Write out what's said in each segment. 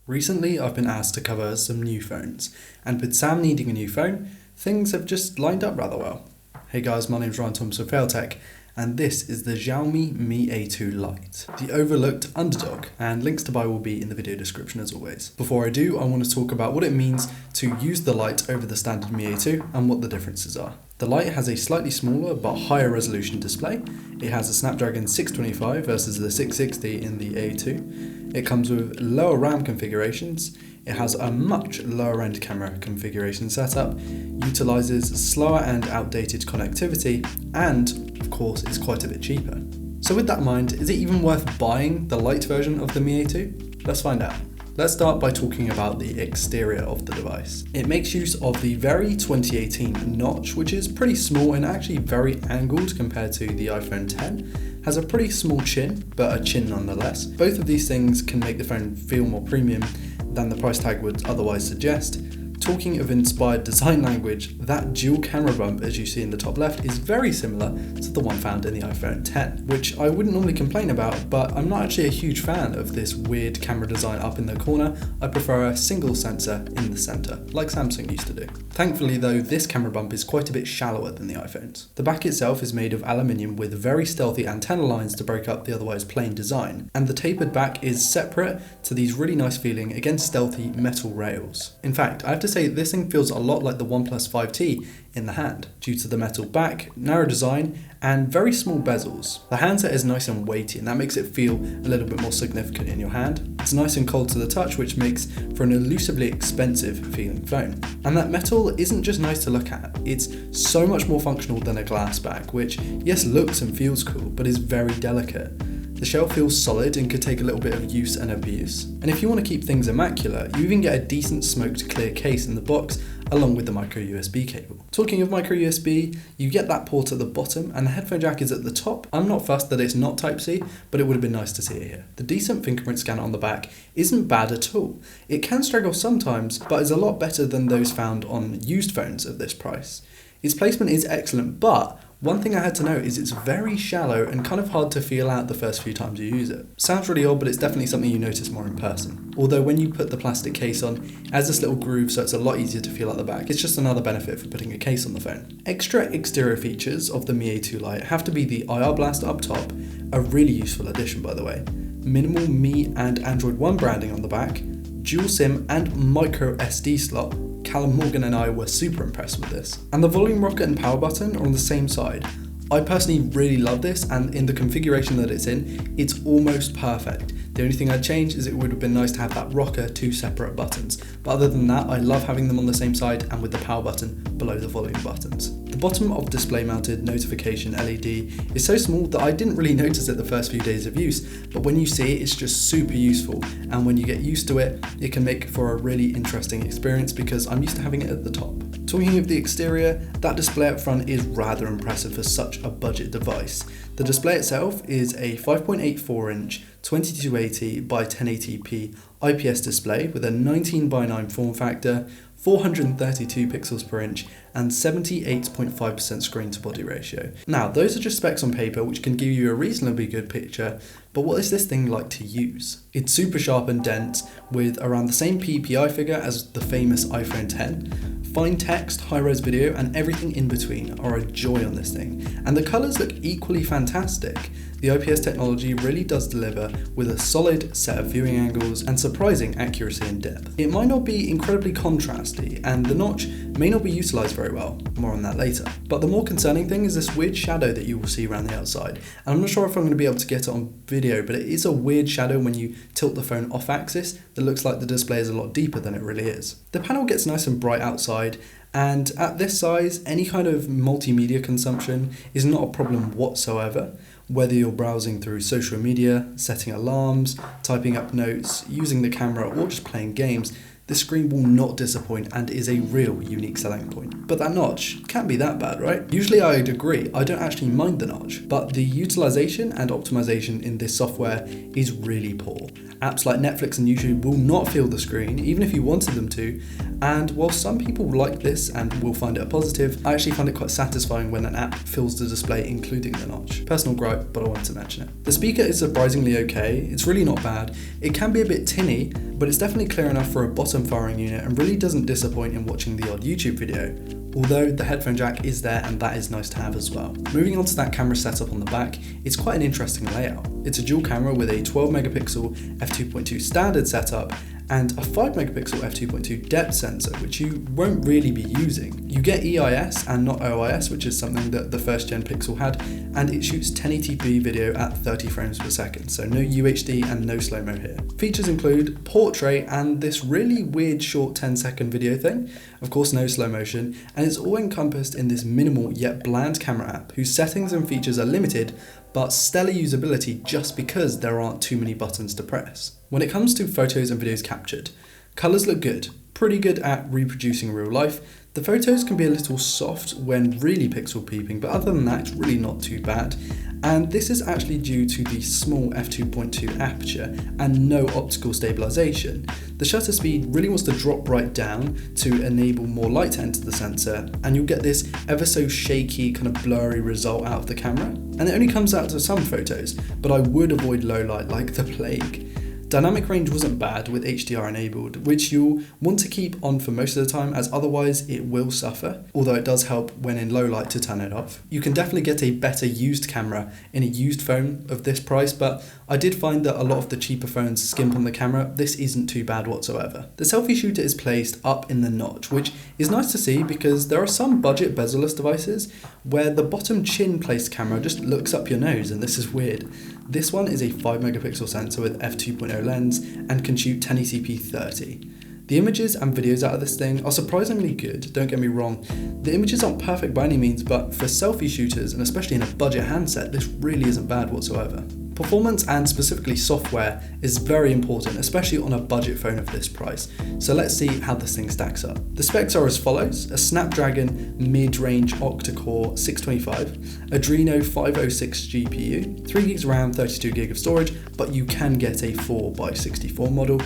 Recently, I've been asked to cover some new phones, and with Sam needing a new phone, things have just lined up rather well. Hey guys, my name's Ryan Thompson from Failtech, and this is the Xiaomi Mi A2 Lite, the overlooked underdog, and links to buy will be in the video description as always. Before I do, I want to talk about what it means to use the Lite over the standard Mi A2 and what the differences are. The Lite has a slightly smaller but higher resolution display. It has a Snapdragon 625 versus the 660 in the A2. It comes with lower RAM configurations. It has a much lower end camera configuration setup, utilises slower and outdated connectivity, and of course is quite a bit cheaper. So with that in mind, is it even worth buying the Lite version of the Mi A2? Let's find out. Let's start by talking about the exterior of the device. It makes use of the very 2018 notch, which is pretty small and actually very angled compared to the iPhone X. Has a pretty small chin, but a chin nonetheless. Both of these things can make the phone feel more premium than the price tag would otherwise suggest. Talking of inspired design language, that dual camera bump as you see in the top left is very similar to the one found in the iPhone X, which I wouldn't normally complain about, but I'm not actually a huge fan of this weird camera design up in the corner. I prefer a single sensor in the center, like Samsung used to do. Thankfully though, this camera bump is quite a bit shallower than the iPhone's. The back itself is made of aluminium with very stealthy antenna lines to break up the otherwise plain design, and the tapered back is separate to these really nice feeling, again stealthy metal rails. In fact, I have to say this thing feels a lot like the OnePlus 5T in the hand, due to the metal back, narrow design, and very small bezels. The handset is nice and weighty, and that makes it feel a little bit more significant in your hand. It's nice and cold to the touch, which makes for an elusively expensive feeling phone. And that metal isn't just nice to look at, it's so much more functional than a glass back, which yes looks and feels cool, but is very delicate. The shell feels solid and could take a little bit of use and abuse. And if you want to keep things immaculate, you even get a decent smoked clear case in the box along with the micro USB cable. Talking of micro USB, you get that port at the bottom and the headphone jack is at the top. I'm not fussed that it's not Type-C, but it would have been nice to see it here. The decent fingerprint scanner on the back isn't bad at all. It can struggle sometimes, but is a lot better than those found on used phones of this price. Its placement is excellent, but one thing I had to note is it's very shallow and kind of hard to feel out the first few times you use it. Sounds really odd, but it's definitely something you notice more in person. Although when you put the plastic case on, it has this little groove so it's a lot easier to feel out the back. It's just another benefit for putting a case on the phone. Extra exterior features of the Mi A2 Lite have to be the IR blast up top, a really useful addition by the way, minimal Mi and Android One branding on the back, dual SIM and micro SD slot. Callum Morgan and I were super impressed with this. And the volume rocker and power button are on the same side. I personally really love this, and in the configuration that it's in, it's almost perfect. The only thing I'd change is it would have been nice to have that rocker two separate buttons. But other than that, I love having them on the same side and with the power button below the volume buttons. The bottom of display mounted notification LED is so small that I didn't really notice it the first few days of use, but when you see it, it's just super useful. And when you get used to it, it can make for a really interesting experience because I'm used to having it at the top. Talking of the exterior, that display up front is rather impressive for such a budget device. The display itself is a 5.84 inch 2280 by 1080p IPS display with a 19:9 form factor, 432 pixels per inch and 78.5% screen to body ratio. Now those are just specs on paper which can give you a reasonably good picture, but what is this thing like to use? It's super sharp and dense with around the same PPI figure as the famous iPhone X. Fine text, high-res video and everything in between are a joy on this thing, and the colours look equally fantastic. The IPS technology really does deliver with a solid set of viewing angles and surprising accuracy and depth. It might not be incredibly contrasty and the notch may not be utilised very well, more on that later. But the more concerning thing is this weird shadow that you will see around the outside. And I'm not sure if I'm going to be able to get it on video, but it is a weird shadow when you tilt the phone off axis that looks like the display is a lot deeper than it really is. The panel gets nice and bright outside, and at this size, any kind of multimedia consumption is not a problem whatsoever. Whether you're browsing through social media, setting alarms, typing up notes, using the camera, or just playing games, the screen will not disappoint and is a real unique selling point. But that notch can't be that bad, right? Usually I'd agree, I don't actually mind the notch, but the utilization and optimization in this software is really poor. Apps like Netflix and YouTube will not fill the screen, even if you wanted them to, and while some people like this and will find it a positive, I actually find it quite satisfying when an app fills the display including the notch. Personal gripe, but I wanted to mention it. The speaker is surprisingly okay, it's really not bad. It can be a bit tinny, but it's definitely clear enough for a bottom firing unit and really doesn't disappoint in watching the odd YouTube video. Although the headphone jack is there and that is nice to have as well. Moving on to that camera setup on the back, it's quite an interesting layout. It's a dual camera with a 12 megapixel f2.2 standard setup and a 5 megapixel f2.2 depth sensor, which you won't really be using. You get EIS and not OIS, which is something that the first gen Pixel had, and it shoots 1080p video at 30 frames per second, so no UHD and no slow-mo here. Features include portrait and this really weird short 10-second video thing, of course no slow motion, and it's all encompassed in this minimal yet bland camera app whose settings and features are limited, but stellar usability just because there aren't too many buttons to press. When it comes to photos and videos captured, colours look good, pretty good at reproducing real life. The photos can be a little soft when really pixel peeping, but other than that it's really not too bad. And this is actually due to the small f2.2 aperture and no optical stabilization. The shutter speed really wants to drop right down to enable more light to enter the sensor, and you'll get this ever so shaky kind of blurry result out of the camera. And it only comes out to some photos, but I would avoid low light like the plague. Dynamic range wasn't bad with HDR enabled, which you'll want to keep on for most of the time as otherwise it will suffer, although it does help when in low light to turn it off. You can definitely get a better used camera in a used phone of this price, but I did find that a lot of the cheaper phones skimp on the camera. This isn't too bad whatsoever. The selfie shooter is placed up in the notch, which is nice to see because there are some budget bezel-less devices where the bottom chin placed camera just looks up your nose, and this is weird. This one is a 5 megapixel sensor with f2.0 lens and can shoot 1080p 30. The images and videos out of this thing are surprisingly good, don't get me wrong. The images aren't perfect by any means, but for selfie shooters, and especially in a budget handset, this really isn't bad whatsoever. Performance and specifically software is very important, especially on a budget phone of this price. So let's see how this thing stacks up. The specs are as follows: a Snapdragon mid-range octa-core 625, Adreno 506 GPU, 3GB RAM, 32GB of storage, but you can get a 4x64 model,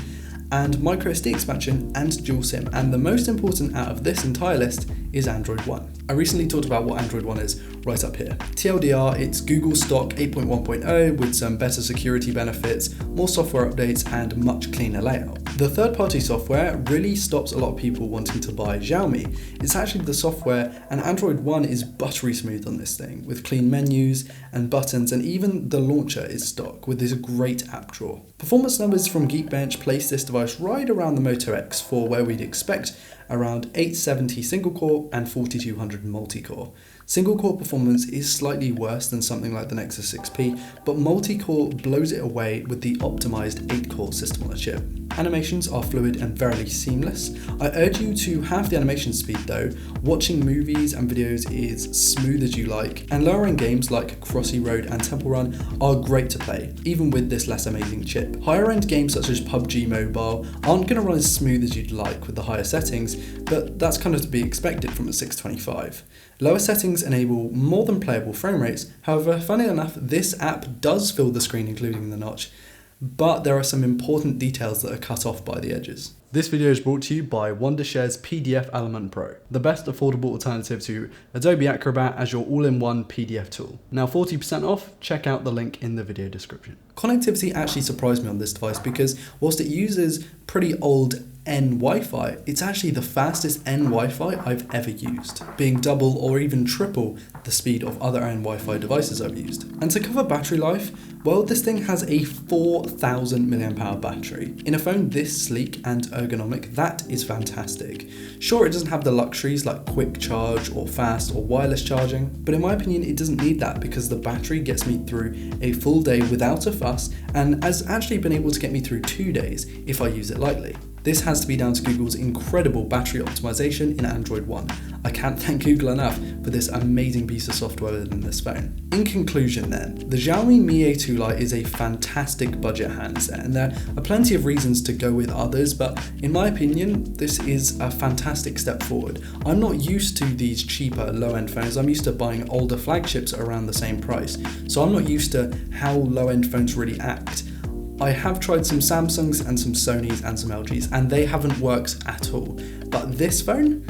and microSD expansion and dual SIM. And the most important out of this entire list is Android One. I recently talked about what Android One is right up here. TLDR, it's Google stock 8.1.0 with some better security benefits, more software updates, and much cleaner layout. The third-party software really stops a lot of people wanting to buy Xiaomi. It's actually the software, and Android One is buttery smooth on this thing, with clean menus and buttons, and even the launcher is stock with this great app drawer. Performance numbers from Geekbench place this device right around the Moto X for where we'd expect around 870 single-core and 4200 multi-core. Single-core performance is slightly worse than something like the Nexus 6P, but multi-core blows it away with the optimized 8-core system on a chip. Animations are fluid and very seamless. I urge you to have the animation speed though. Watching movies and videos is smooth as you like, and lower end games like Crossy Road and Temple Run are great to play, even with this less amazing chip. Higher end games such as PUBG Mobile aren't going to run as smooth as you'd like with the higher settings, but that's kind of to be expected from a 625. Lower settings enable more than playable frame rates. However, funny enough, this app does fill the screen including the notch, but there are some important details that are cut off by the edges. This video is brought to you by Wondershare's PDF Element Pro, the best affordable alternative to Adobe Acrobat as your all-in-one PDF tool. Now 40% off, check out the link in the video description. Connectivity actually surprised me on this device because whilst it uses pretty old N Wi-Fi, it's actually the fastest N Wi-Fi I've ever used, being double or even triple the speed of other N Wi-Fi devices I've used. And to cover battery life, well, this thing has a 4000 mAh battery. In a phone this sleek and ergonomic, that is fantastic. Sure, it doesn't have the luxuries like quick charge or fast or wireless charging, but in my opinion it doesn't need that because the battery gets me through a full day without a fuss and has actually been able to get me through 2 days if I use it lightly. This has to be down to Google's incredible battery optimization in Android One. I can't thank Google enough for this amazing piece of software within this phone. In conclusion then, the Xiaomi Mi A2 Lite is a fantastic budget handset, and there are plenty of reasons to go with others, but in my opinion, this is a fantastic step forward. I'm not used to these cheaper low-end phones. I'm used to buying older flagships around the same price, so I'm not used to how low-end phones really act. I have tried some Samsungs and some Sonys and some LGs, and they haven't worked at all. But this phone,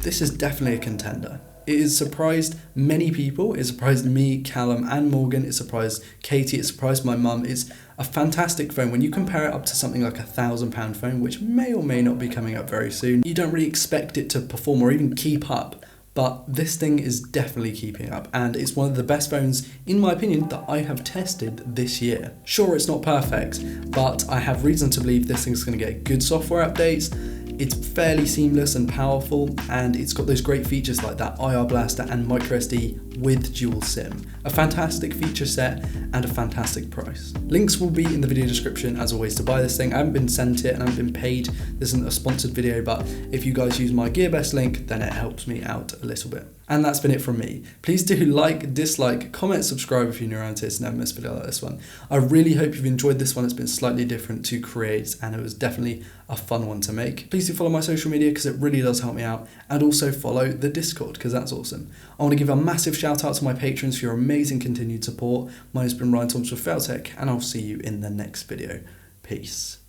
this is definitely a contender. It has surprised many people. It surprised me, Callum and Morgan. It surprised Katie. It surprised my mum. It's A fantastic phone. When you compare it up to something like £1,000 phone, which may or may not be coming up very soon, you don't really expect it to perform or even keep up. But this thing is definitely keeping up, and it's one of the best phones, in my opinion, that I have tested this year. Sure, it's not perfect, but I have reason to believe this thing's going to get good software updates. It's fairly seamless and powerful, and it's got those great features like that IR blaster and microSD with dual SIM. A fantastic feature set and a fantastic price. Links will be in the video description as always to buy this thing. I haven't been sent it and I haven't been paid. This isn't a sponsored video, but if you guys use my GearBest link, then it helps me out a little bit. And that's been it from me. Please do like, dislike, comment, subscribe if you're new around here to never miss a video like this one. I really hope you've enjoyed this one. It's been slightly different to create, and it was definitely a fun one to make. Please do follow my social media because it really does help me out, and also follow the Discord because that's awesome. I want to give a massive shout out to my patrons for your amazing continued support. Mine has been Ryan Thompson with Failtech, and I'll see you in the next video. Peace.